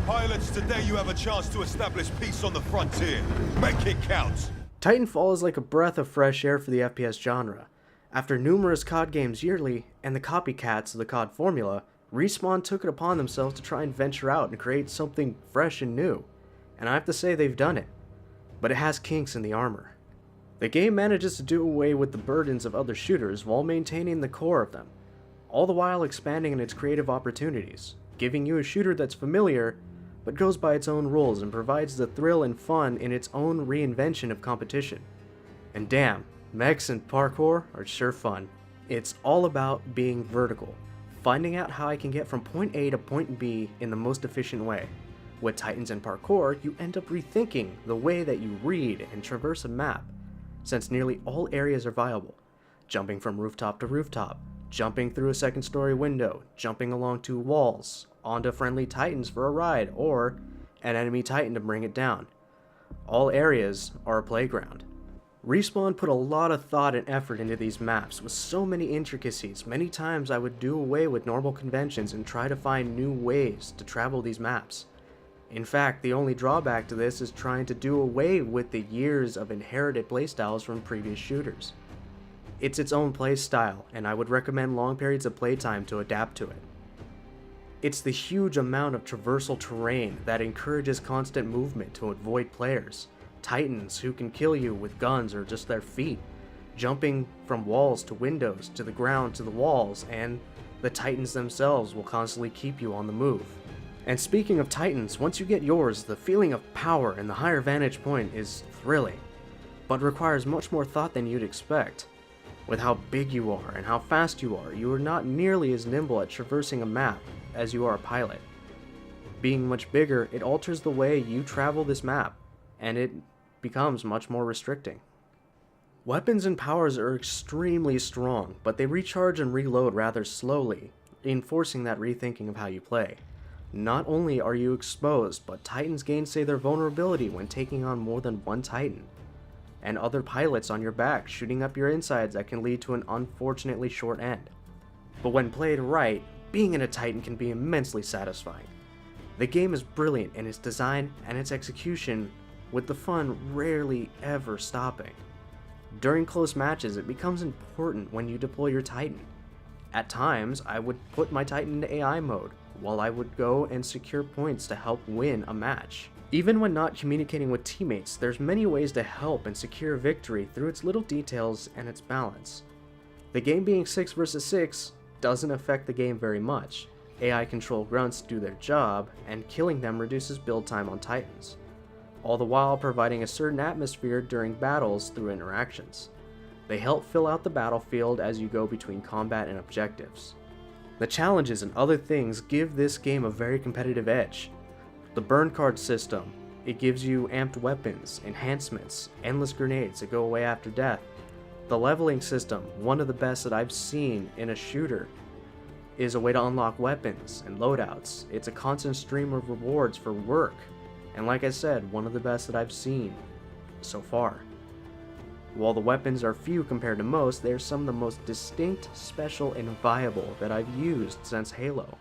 Pilots, today you have a chance to establish peace on the frontier. Make it count. Titanfall is like a breath of fresh air for the FPS genre. After numerous COD games yearly, and the copycats of the COD formula, Respawn took it upon themselves to try and venture out and create something fresh and new. And I have to say they've done it. But it has kinks in the armor. The game manages to do away with the burdens of other shooters while maintaining the core of them, all the while expanding in its creative opportunities, giving you a shooter that's familiar, but goes by its own rules and provides the thrill and fun in its own reinvention of competition. And damn, mechs and parkour are sure fun. It's all about being vertical, finding out how I can get from point A to point B in the most efficient way. With Titans and parkour, you end up rethinking the way that you read and traverse a map, since nearly all areas are viable. Jumping from rooftop to rooftop, jumping through a second story window, jumping along two walls, onto friendly Titans for a ride, or an enemy Titan to bring it down. All areas are a playground. Respawn put a lot of thought and effort into these maps with so many intricacies. Many times I would do away with normal conventions and try to find new ways to travel these maps. In fact, the only drawback to this is trying to do away with the years of inherited playstyles from previous shooters. It's its own playstyle, and I would recommend long periods of playtime to adapt to it. It's the huge amount of traversal terrain that encourages constant movement to avoid players. Titans who can kill you with guns or just their feet, jumping from walls to windows to the ground to the walls, and the Titans themselves will constantly keep you on the move. And speaking of Titans, once you get yours, the feeling of power and the higher vantage point is thrilling, but requires much more thought than you'd expect. With how big you are and how fast you are not nearly as nimble at traversing a map as you are a pilot. Being much bigger, it alters the way you travel this map, and it becomes much more restricting. Weapons and powers are extremely strong, but they recharge and reload rather slowly, enforcing that rethinking of how you play. Not only are you exposed, but Titans gainsay their vulnerability when taking on more than one Titan, and other pilots on your back shooting up your insides that can lead to an unfortunately short end. But when played right, being in a Titan can be immensely satisfying. The game is brilliant in its design and its execution, with the fun rarely ever stopping. During close matches, it becomes important when you deploy your Titan. At times, I would put my Titan into AI mode, while I would go and secure points to help win a match. Even when not communicating with teammates, there's many ways to help and secure victory through its little details and its balance. The game being 6 versus 6 doesn't affect the game very much. AI control grunts do their job, and killing them reduces build time on Titans, all the while providing a certain atmosphere during battles through interactions. They help fill out the battlefield as you go between combat and objectives. The challenges and other things give this game a very competitive edge. The burn card system, it gives you amped weapons, enhancements, endless grenades that go away after death. The leveling system, one of the best that I've seen in a shooter, is a way to unlock weapons and loadouts. It's a constant stream of rewards for work, and like I said, one of the best that I've seen so far. While the weapons are few compared to most, they are some of the most distinct, special, and viable that I've used since Halo.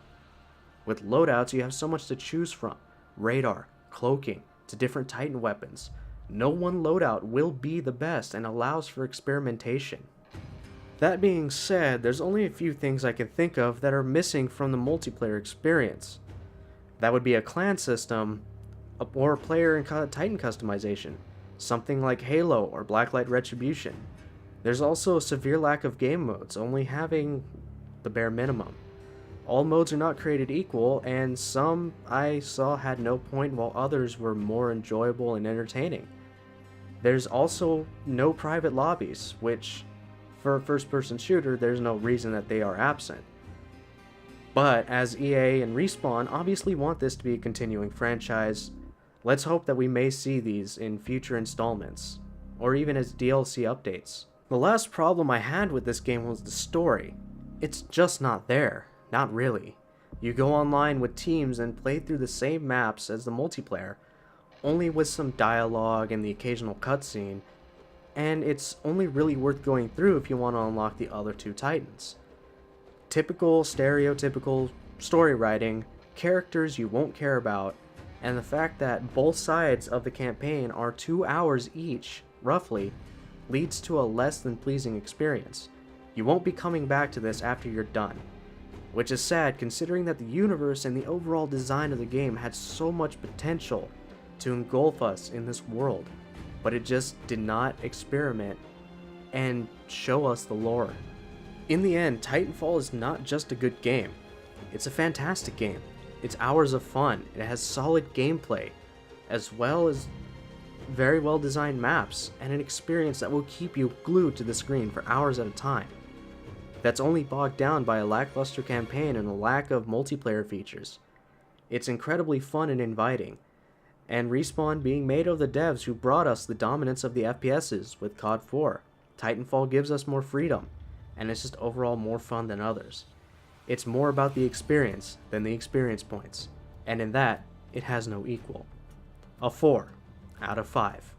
With loadouts, you have so much to choose from. Radar, cloaking, to different Titan weapons. No one loadout will be the best and allows for experimentation. That being said, there's only a few things I can think of that are missing from the multiplayer experience. That would be a clan system, or player and Titan customization, something like Halo or Blacklight Retribution. There's also a severe lack of game modes, only having the bare minimum. All modes are not created equal, and some I saw had no point while others were more enjoyable and entertaining. There's also no private lobbies, which, for a first-person shooter, there's no reason that they are absent. But as EA and Respawn obviously want this to be a continuing franchise, let's hope that we may see these in future installments, or even as DLC updates. The last problem I had with this game was the story. It's just not there. Not really. You go online with teams and play through the same maps as the multiplayer, only with some dialogue and the occasional cutscene, and it's only really worth going through if you want to unlock the other two Titans. Typical, stereotypical story writing, characters you won't care about, And the fact that both sides of the campaign are 2 hours each, roughly, leads to a less than pleasing experience. You won't be coming back to this after you're done. Which is sad considering that the universe and the overall design of the game had so much potential to engulf us in this world, but it just did not experiment and show us the lore. In the end, Titanfall is not just a good game, it's a fantastic game. It's hours of fun, it has solid gameplay, as well as very well designed maps, and an experience that will keep you glued to the screen for hours at a time. That's only bogged down by a lackluster campaign and a lack of multiplayer features. It's incredibly fun and inviting, and Respawn being made of the devs who brought us the dominance of the FPSs with COD 4. Titanfall gives us more freedom, and it's just overall more fun than others. It's more about the experience than the experience points, and in that, it has no equal. A 4 out of 5.